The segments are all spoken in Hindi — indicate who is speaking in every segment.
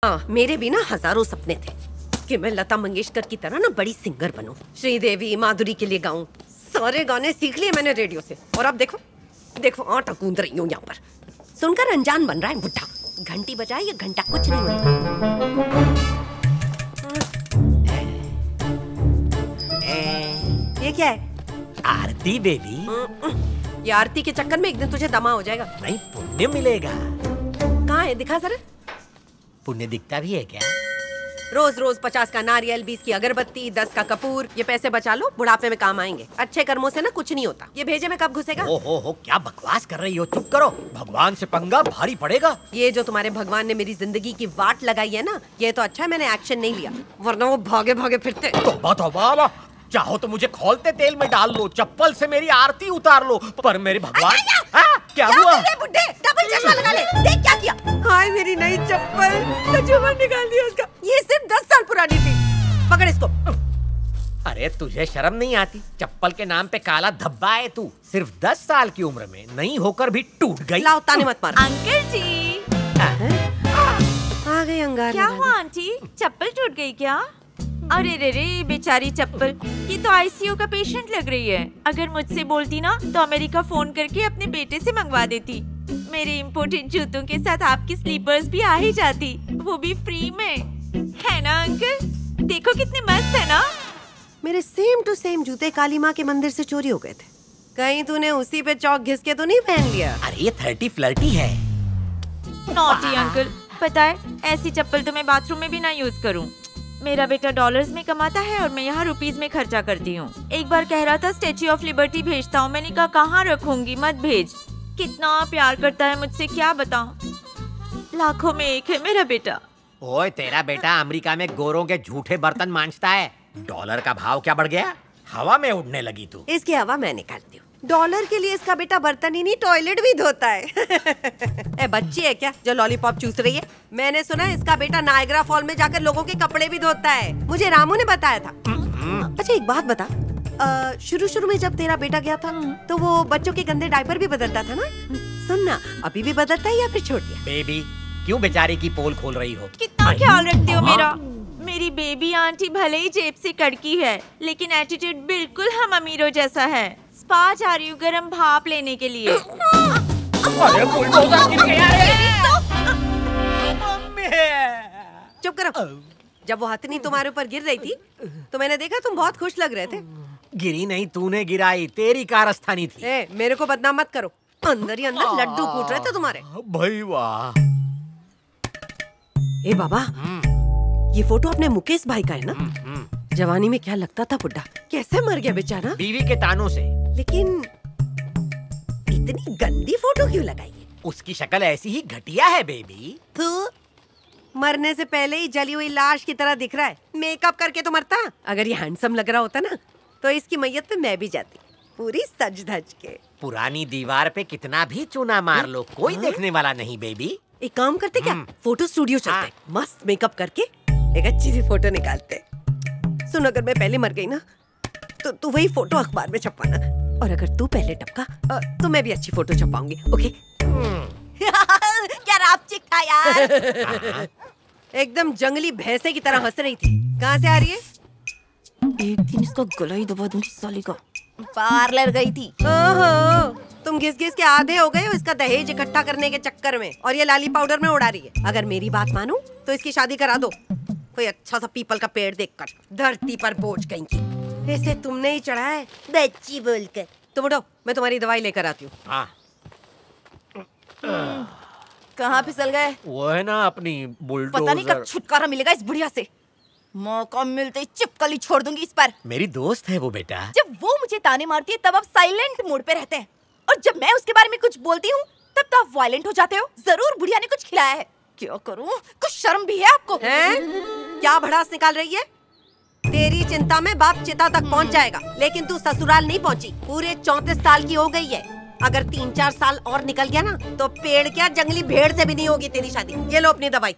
Speaker 1: हाँ, मेरे भी ना हजारों सपने थे कि मैं लता मंगेशकर की तरह ना बड़ी सिंगर बनूं, श्रीदेवी, माधुरी के लिए गाऊं। सारे गाने सीख लिए मैंने रेडियो से, और अब देखो देखो आटा गूंद रही हूँ यहाँ पर। सुनकर अनजान बन रहा है बुढ़ा। घंटी बजाए ये घंटा कुछ नहीं होने। ये क्या है?
Speaker 2: आरती बेबी।
Speaker 1: ये आरती के चक्कर में एक दिन तुझे दमा हो जाएगा।
Speaker 2: नहीं, पुण्य मिलेगा।
Speaker 1: कहाँ है, दिखा जरा।
Speaker 2: पुण्य दिखता भी है क्या?
Speaker 1: रोज रोज 50 का नारियल, 20 की अगरबत्ती, 10 का कपूर। ये पैसे बचा लो, बुढ़ापे में काम आएंगे। अच्छे कर्मों से ना कुछ नहीं होता। ये भेजे में कब घुसेगा?
Speaker 2: हो, क्या बकवास कर रही हो? चुप करो, भगवान से पंगा भारी पड़ेगा।
Speaker 1: ये जो तुम्हारे भगवान ने मेरी जिंदगी की वाट लगाई है ना, ये तो अच्छा है मैंने एक्शन नहीं लिया, वरना वो भागे भागे फिरते।
Speaker 2: तौबा, चाहो तो मुझे खौलते तेल में डाल लो, चप्पल से मेरी आरती उतार लो, पर मेरे भगवान। क्या हुआ?
Speaker 1: बुड्ढे, डबल चश्मा लगा ले। देख क्या किया। हाय मेरी नई चप्पल, कचूमर निकाल दिया उसका। ये सिर्फ 10 साल पुरानी थी। पकड़ इसको।
Speaker 2: अरे तुझे शर्म नहीं आती? चप्पल के नाम पे काला धब्बा है तू। सिर्फ 10 साल की उम्र में नहीं होकर भी टूट गई।
Speaker 1: लाओ, ताने मत मार।
Speaker 3: अंकल जी।
Speaker 1: आ गई अंगार।
Speaker 3: क्या हुआ आंटी, चप्पल टूट गई क्या? अरे रे बेचारी चप्पल, ये तो आईसीयू का पेशेंट लग रही है। अगर मुझसे बोलती ना तो अमेरिका फोन करके अपने बेटे से मंगवा देती। मेरे इम्पोर्टेड जूतों के साथ आपकी स्लीपर्स भी आ ही जाती, वो भी फ्री में। है ना अंकल? देखो कितने मस्त है ना।
Speaker 1: मेरे सेम टू सेम जूते काली माँ के मंदिर से चोरी हो गए थे। कहीं तूने उसी पे चौक घिस के तो नहीं पहन लिया?
Speaker 2: अरे ये 30 फ्लर्टी है।
Speaker 3: नॉटी अंकल, पता है ऐसी चप्पल तो मैं बाथरूम में भी ना यूज करूं। मेरा बेटा डॉलर्स में कमाता है और मैं यहाँ रुपीस में खर्चा करती हूँ। एक बार कह रहा था स्टैच्यू ऑफ लिबर्टी भेजता हूँ, मैंने कहा कहाँ रखूंगी, मत भेज। कितना प्यार करता है मुझसे क्या बताऊँ। लाखों में एक है मेरा बेटा।
Speaker 2: ओए तेरा बेटा अमेरिका में गोरों के झूठे बर्तन मांझता है। डॉलर का भाव क्या बढ़ गया? हवा में उड़ने लगी तू।
Speaker 1: इसकी हवा मैं निकालती हूँ। डॉलर के लिए इसका बेटा बर्तन ही नहीं टॉयलेट भी धोता है। ए, बच्ची है क्या जो लॉलीपॉप चूस रही है? मैंने सुना है इसका बेटा नायग्रा फॉल में जाकर लोगों के कपड़े भी धोता है। मुझे रामू ने बताया था। अच्छा एक बात बता, शुरू में जब तेरा बेटा गया था तो वो बच्चों के गंदे डायपर भी बदलता था ना? सुनना, अभी भी बदलता है या फिर छोड़ दिया?
Speaker 2: बेबी क्यों बेचारे की पोल खोल रही हो?
Speaker 3: कितना ख्याल रखते हो मेरा। मेरी बेबी आंटी भले ही जेब से कड़की है, लेकिन एटीट्यूड बिल्कुल हम अमीरों जैसा है। स्पा जा रही हूँ गर्म भाप लेने के लिए।
Speaker 2: अरे बुलडोजर गिर गया रे। मम्मी।
Speaker 1: चुप करो। जब वो हथनी तुम्हारे ऊपर गिर रही थी तो मैंने देखा तुम बहुत खुश लग रहे थे।
Speaker 2: गिरी नहीं, तूने गिराई, तेरी कारस्तानी थी।
Speaker 1: ए, मेरे को बदनाम मत करो। अंदर ही अंदर लड्डू कूट रहे थे तुम्हारे।
Speaker 2: भाई वाह।
Speaker 1: ए बाबा, ये फोटो अपने मुकेश भाई का है ना? जवानी में क्या लगता था बुड्ढा, कैसे मर गया बेचारा।
Speaker 2: बीवी के तानों से।
Speaker 1: लेकिन इतनी गंदी फोटो क्यों लगाई है?
Speaker 2: उसकी शक्ल ऐसी ही घटिया है बेबी।
Speaker 1: तू मरने से पहले ही जली हुई लाश की तरह दिख रहा है। मेकअप करके तो मरता। अगर ये हैंडसम लग रहा होता ना तो इसकी मैयत पे मैं भी जाती, पूरी सज धज के।
Speaker 2: पुरानी दीवार पे कितना भी चूना मार लो, कोई देखने वाला नहीं बेबी।
Speaker 1: एक काम करते क्या, फोटो स्टूडियो चलते, मस्त मेकअप करके एक अच्छी सी फोटो निकालते। सुन, अगर मैं पहले मर गई ना तो तू वही फोटो अखबार में छपवाना, और अगर तू पहले टपका तो मैं भी अच्छी फोटो छपाऊंगी। ओके? क्या रापचिक था यार। एकदम जंगली भैंसे की तरह हंस रही थी। कहाँ से आ रही है? एक दिन इसका गला ही दबा दूंगी साली का।
Speaker 3: पार्लर गई थी।
Speaker 1: ओहो, तुम घिस घिस के आधे हो गए हो इसका दहेज इकट्ठा करने के चक्कर में, और ये लाली पाउडर में उड़ा रही है। अगर मेरी बात मानो तो इसकी शादी करा दो, कोई अच्छा सा पीपल का पेड़ देखकर। धरती पर बोझ कहीं की। इसे तुमने ही चढ़ा है बच्ची बोलकर। तुम उठो, मैं तुम्हारी दवाई लेकर आती हूँ।
Speaker 3: कहाँ फिसल गए?
Speaker 2: वो है ना अपनी बुलडोजर।
Speaker 3: पता नहीं कब छुटकारा मिलेगा इस बुढ़िया से। मौका मिलते ही चिपकली छोड़ दूंगी इस पर।
Speaker 2: मेरी दोस्त है वो बेटा।
Speaker 3: जब वो मुझे ताने मारती है तब आप साइलेंट मोड पे रहते हैं, और जब मैं उसके बारे में कुछ बोलती हूँ तब तो आप वायलेंट हो जाते हो। जरूर बुढ़िया ने कुछ खिलाया है। क्या करूँ, कुछ शर्म भी है आपको?
Speaker 1: क्या भड़ास निकाल रही है? तेरी चिंता में बाप चिता तक पहुँच जाएगा, लेकिन तू ससुराल नहीं पहुँची। पूरे 34 साल की हो गई है। अगर 3-4 साल और निकल गया ना तो पेड़ क्या जंगली भेड़ से भी नहीं होगी तेरी शादी। ये लो अपनी दवाई।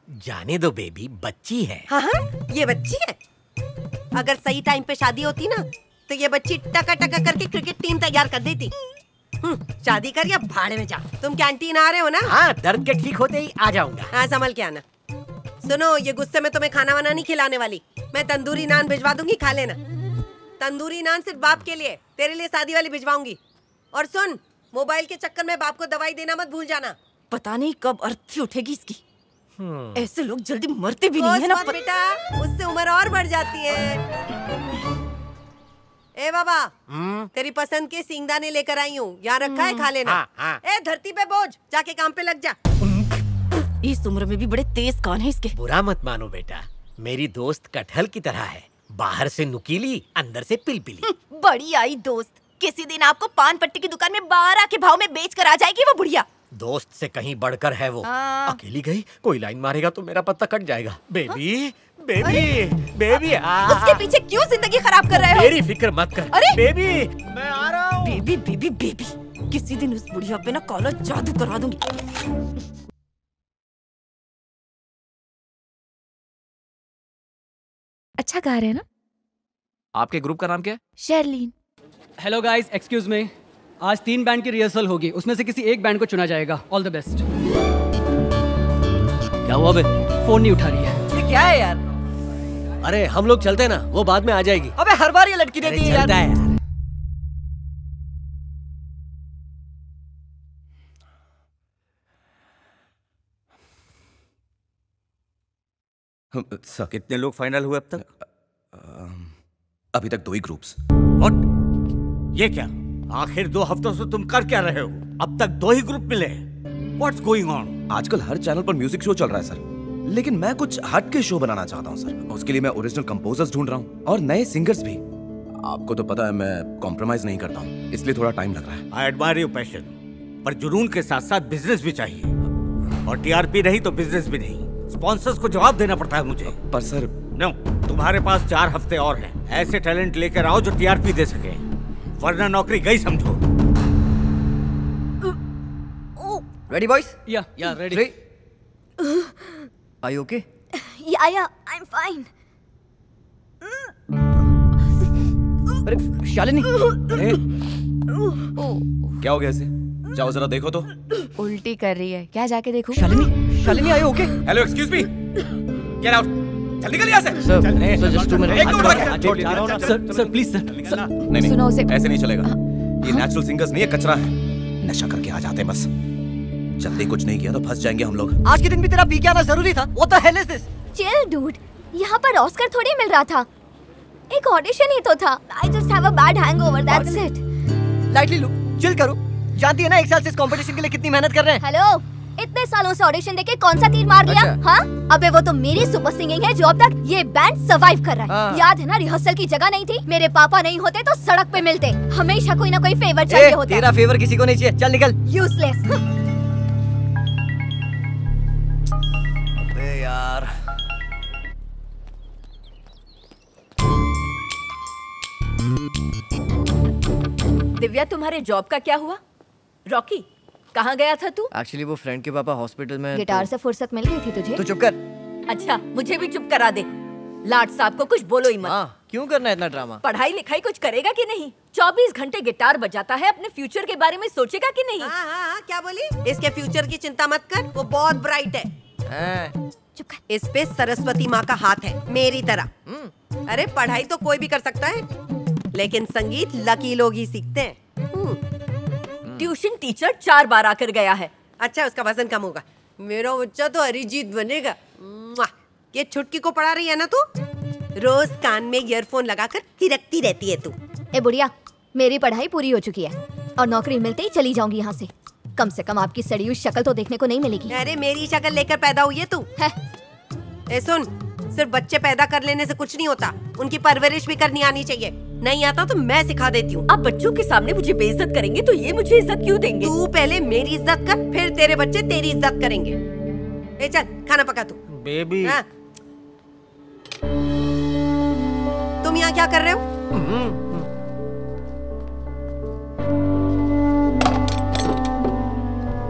Speaker 2: जाने दो बेबी, बच्ची है।
Speaker 1: हाँ, ये बच्ची है। अगर सही टाइम पे शादी होती ना तो ये बच्ची टका टका करके क्रिकेट टीम तैयार कर देती। शादी कर या भाड़े में जा। तुम कैंटीन आ रहे हो ना?
Speaker 2: हाँ, दर्द के ठीक होते ही आ जाऊंगा।
Speaker 1: हाँ, संभल के आना। सुनो, ये गुस्से में तुम्हें खाना वाना नहीं खिलाने वाली। मैं तंदूरी नान भिजवा दूंगी, खा लेना। तंदूरी नान सिर्फ बाप के लिए, तेरे लिए सादी वाली भिजवाऊंगी। और सुन, मोबाइल के चक्कर में बाप को दवाई देना मत भूल जाना।
Speaker 3: पता नहीं कब अर्थी उठेगी इसकी। ऐसे लोग जल्दी मरते भी नहीं है ना
Speaker 1: बेटा, उससे उम्र और बढ़ जाती है। ए बाबा, तेरी पसंद के सिंगदाने लेकर आई हूँ, यहाँ रखा है, खा लेना। ए धरती पे बोझ, जाके काम पे लग जा।
Speaker 3: इस उम्र में भी बड़े तेज कान है इसके।
Speaker 2: बुरा मत मानो बेटा, मेरी दोस्त कटहल की तरह है, बाहर से नुकीली, अंदर से पिलपिली।
Speaker 3: बड़ी आई दोस्त, किसी दिन आपको पान पट्टी की दुकान में 12 के भाव में बेच कर आ जाएगी वो बुढ़िया।
Speaker 2: दोस्त से कहीं बढ़कर है वो। अकेली गई, कोई लाइन मारेगा तो मेरा पत्ता कट जाएगा। बेबी बेबी बेबी,
Speaker 3: उसके पीछे क्यों जिंदगी खराब कर रहे हो?
Speaker 2: मेरी फिक्र मत कर।
Speaker 3: अरे
Speaker 2: बेबी, मैं आ रहा हूँ।
Speaker 3: बेबी बेबी बेबी, किसी दिन उस बुढ़िया पे ना काला जादू करा दूंगी।
Speaker 4: अच्छा गा रहे हैं ना?
Speaker 5: आपके ग्रुप का नाम क्या है?
Speaker 4: Sherlyn.
Speaker 6: Hello guys, excuse me. आज 3 बैंड की रिहर्सल होगी, उसमें से किसी एक बैंड को चुना जाएगा। All the best.
Speaker 5: क्या हुआ बे?
Speaker 6: फोन नहीं उठा रही है।
Speaker 7: ये क्या है यार?
Speaker 5: अरे हम लोग चलते हैं ना, वो बाद में आ जाएगी।
Speaker 7: अबे हर बार ये लटकी रहती है यार।
Speaker 8: सर, कितने लोग फाइनल हुए अब तक? अभी तक 2 ही ग्रुप्स।
Speaker 9: व्हाट? ये क्या? आखिर 2 हफ्तों से तुम कर क्या रहे हो? अब तक 2 ही ग्रुप मिले। What's going on?
Speaker 8: आजकल हर चैनल पर म्यूजिक शो चल रहा है सर, लेकिन मैं कुछ हट के शो बनाना चाहता हूँ सर। उसके लिए मैं ओरिजिनल कंपोजर्स ढूंढ रहा हूँ और नए सिंगर्स भी। आपको तो पता है मैं कॉम्प्रोमाइज नहीं करता हूँ, इसलिए थोड़ा टाइम लग रहा है।
Speaker 9: I admire your passion, पर जुनून के साथ साथ बिजनेस भी चाहिए, और टीआरपी नहीं तो बिजनेस भी नहीं। स्पॉन्सर्स को जवाब देना पड़ता है मुझे।
Speaker 8: पर सर
Speaker 9: नो, तुम्हारे पास 4 हफ्ते और हैं। ऐसे टैलेंट लेकर आओ जो टीआरपी दे सके, वरना नौकरी गई समझो।
Speaker 7: Ready boys?
Speaker 6: Yeah, ready.
Speaker 7: 3. Are you okay?
Speaker 4: Yeah, I'm fine.
Speaker 7: अरे शालिनी, अरे
Speaker 8: क्या हो गया इसे? जाओ जरा देखो तो।
Speaker 4: उल्टी कर रही है, क्या जाके देखूं?
Speaker 7: Shalini are you okay?
Speaker 8: Hello, excuse me, get out, जल्दी निकल यहाँ से।
Speaker 7: Sir just 2 minutes.
Speaker 8: एक मिनट रुक।
Speaker 6: Sir please sir.
Speaker 8: नहीं
Speaker 4: सुनो उसे।
Speaker 8: ऐसे नहीं चलेगा। ये नेचुरल सिंगर्स नहीं है, कचरा है। नशा करके आ जाते हैं बस। जल्दी कुछ नहीं किया तो फंस जाएंगे हम लोग।
Speaker 7: आज के दिन भी तेरा पी के आना जरूरी था। What the hell is this?
Speaker 4: Chill dude, यहाँ पर ऑस्कर थोड़ी मिल रहा था, एक ऑडिशन ही तो था। I just have a bad hangover, that's it.
Speaker 7: Lightly low, chill करो। जानती है ना 1 साल से इस कंपटीशन के लिए कितनी मेहनत कर रहे हैं।
Speaker 4: हेलो, इतने सालों से ऑडिशन देके कौन सा तीर मार दिया?
Speaker 7: अच्छा।
Speaker 4: हाँ? अबे वो तो मेरी सुपर सिंगिंग है जो अब तक ये बैंड सर्वाइव कर रहा है। याद है ना, रिहर्सल की जगह नहीं थी। मेरे पापा नहीं होते तो सड़क पे मिलते। हमेशा कोई ना कोई फेवर चाहिए होता है।
Speaker 7: तेरा फेवर किसी को नहीं चाहिए, चल निकल।
Speaker 4: यूजलेस।
Speaker 7: अबे यार,
Speaker 3: दिव्या, तुम्हारे जॉब का क्या हुआ? रॉकी, कहाँ गया था तू?
Speaker 7: एक्चुअली वो फ्रेंड के पापा हॉस्पिटल में।
Speaker 4: गिटार से फुर्सत मिल गई थी तुझे?
Speaker 7: तू चुप कर।
Speaker 3: अच्छा, मुझे भी चुप करा दे। लाट साहब को कुछ बोलो ही मत।
Speaker 7: हाँ, क्यों करना है इतना ड्रामा?
Speaker 3: पढ़ाई लिखाई कुछ करेगा कि नहीं? 24 घंटे गिटार बजाता है, अपने फ्यूचर के बारे में सोचेगा कि नहीं?
Speaker 1: हाँ, क्या बोली? इसके फ्यूचर की चिंता मत कर, वो बहुत ब्राइट है।
Speaker 4: चुप कर।
Speaker 1: इस पे सरस्वती माँ का हाथ है, मेरी तरह। अरे पढ़ाई तो कोई भी कर सकता है, लेकिन संगीत लकी लोग ही सीखते हैं।
Speaker 3: ट्यूशन टीचर 4 बार आकर गया है।
Speaker 1: अच्छा, उसका वजन कम होगा। मेरा बच्चा तो अरिजीत बनेगा। ये छुटकी को पढ़ा रही है ना तू? रोज कान में ईयरफोन लगाकर थिरकती रहती है तू।
Speaker 4: ए बुढ़िया, मेरी पढ़ाई पूरी हो चुकी है और नौकरी मिलते ही चली जाऊंगी यहाँ से। कम से कम आपकी सड़ी हुई शक्ल तो देखने को नहीं मिलेगी।
Speaker 1: अरे मेरी शक्ल लेकर पैदा हुई है तू है? ए सुन, सिर्फ बच्चे पैदा कर लेने से कुछ नहीं होता, उनकी परवरिश भी करनी आनी चाहिए। नहीं आता तो मैं सिखा देती हूँ।
Speaker 3: आप बच्चों के सामने मुझे बेइज्जत करेंगे तो ये मुझे इज्जत क्यों देंगे?
Speaker 1: तू पहले मेरी इज्जत कर, फिर तेरे बच्चे तेरी इज्जत करेंगे। ए चल, खाना पका तू।
Speaker 2: बेबी,
Speaker 1: हाँ? तुम यहाँ क्या कर रहे हो?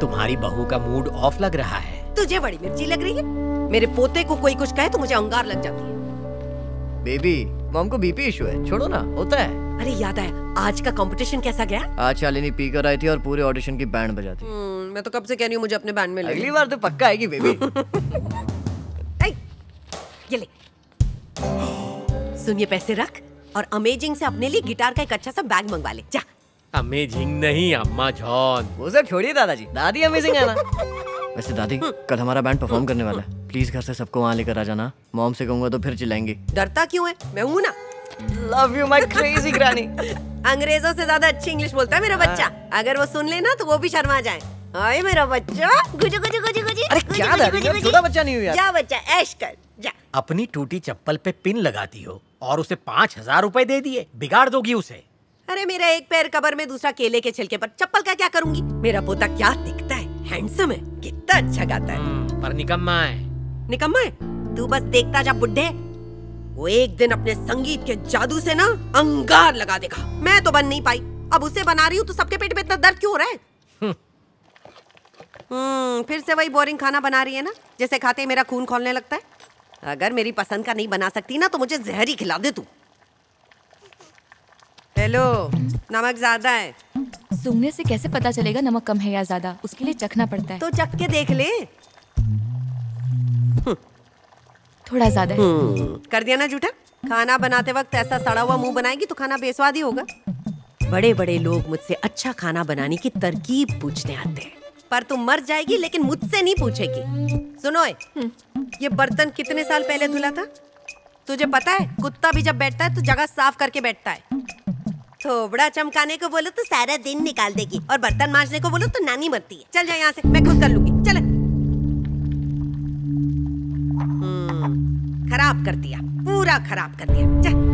Speaker 2: तुम्हारी बहू का मूड ऑफ लग रहा है।
Speaker 1: तुझे बड़ी मिर्ची लग रही है। मेरे पोते को कोई कुछ कहे तो मुझे अंगार लग जाती है।
Speaker 7: बेबी, मॉम को बीपी इशू है, छोड़ो ना, होता है।
Speaker 1: अरे याद आया, आज का कंपटीशन कैसा गया?
Speaker 7: आज शालिनी पी कर आई थी और पूरे ऑडिशन की बैंड बजाती।
Speaker 1: मैं तो कब से कह रही हूँ मुझे अपने बैंड में ले।
Speaker 7: अगली बार तो पक्का आएगी बेबी।
Speaker 1: ये ले। सुन, ये पैसे रख और अमेजिंग से अपने लिए गिटार का एक अच्छा सा बैग मंगवा ले। जा।
Speaker 2: अमेजिंग नहीं अम्मा जॉन।
Speaker 7: वो सब छोड़िए दादाजी, दादी अमेजिंग है ना।
Speaker 10: वैसे दादी, कल हमारा बैंड परफॉर्म करने वाला है, प्लीज घर से सबको वहाँ लेकर आ जाना। मॉम से कहूँगा तो फिर चिल्लाएंगे।
Speaker 1: डरता क्यों है, मैं हूँ ना।
Speaker 7: Love you my crazy granny.
Speaker 1: अंग्रेजों से ज्यादा अच्छी इंग्लिश बोलता है मेरा बच्चा। अगर वो सुन लेना तो वो भी शर्मा जाए। हाय मेरा बच्चा, गुजु गुजु गुजु गुजु।
Speaker 7: अरे क्या दादी, मैं छोटा बच्चा नहीं हूँ यार।
Speaker 1: जा बच्चा, ऐश कर जा।
Speaker 2: अपनी टूटी चप्पल पे पिन लगाती हो और उसे 5,000 रुपए दे दिए, बिगाड़ दोगी उसे।
Speaker 1: अरे मेरा एक पैर कबर में, दूसरा केले के छिलके पर, चप्पल का क्या करूंगी। मेरा पोता क्या दिखता है, हैंडसम है, कितना अच्छा गाता है।
Speaker 2: पर निकम्मा है।
Speaker 1: निकम्मा है? तू बस देखता जा बुड्ढे, वो एक दिन अपने संगीत के जादू से ना अंगार लगा देगा। मैं तो बन नहीं पाई, अब उसे बना रही हूँ तो सबके पेट में इतना दर्द क्यों हो रहा है? फिर से वही बोरिंग खाना बना रही है ना, जैसे खाते ही मेरा खून खौलने लगता है। अगर मेरी पसंद का नहीं बना सकती ना तो मुझे जहर ही खिला दे तू। हेलो, नमक ज्यादा है।
Speaker 11: सूंघने से कैसे पता चलेगा नमक कम है या ज्यादा? उसके लिए चखना पड़ता है।
Speaker 1: तो चख के देख ले।
Speaker 11: थोड़ा ज्यादा है।
Speaker 1: कर दिया ना झूठा। खाना बनाते वक्त ऐसा सड़ा हुआ मुंह बनाएगी तो खाना बेस्वाद ही होगा। बड़े बड़े लोग मुझसे अच्छा खाना बनाने की तरकीब पूछने आते हैं, पर तुम मर जाएगी लेकिन मुझसे नहीं पूछेगी। सुनो, ये बर्तन कितने साल पहले धुला था? तुझे पता है, कुत्ता भी जब बैठता है तो जगह साफ करके बैठता है। थोबड़ा चमकाने को बोलो तो सारा दिन निकाल देगी, और बर्तन मांजने को बोलो तो नानी मरती है। चल जा यहाँ से, मैं खुद कर लूंगी। चल। खराब कर दिया, पूरा खराब कर दिया। चल।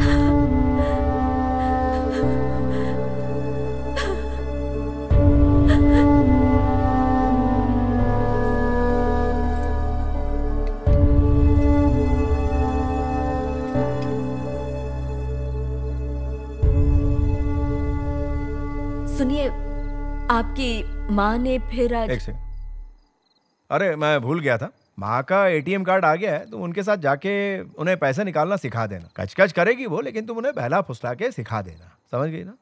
Speaker 12: सुनिए, आपकी माँ ने फिर आज...
Speaker 13: एक सेकंड, अरे मैं भूल गया था, माँ का एटीएम कार्ड आ गया है, तुम उनके साथ जाके उन्हें पैसे निकालना सिखा देना। कचकच करेगी वो, लेकिन तुम उन्हें बहला फुसला के सिखा देना, समझ गई ना?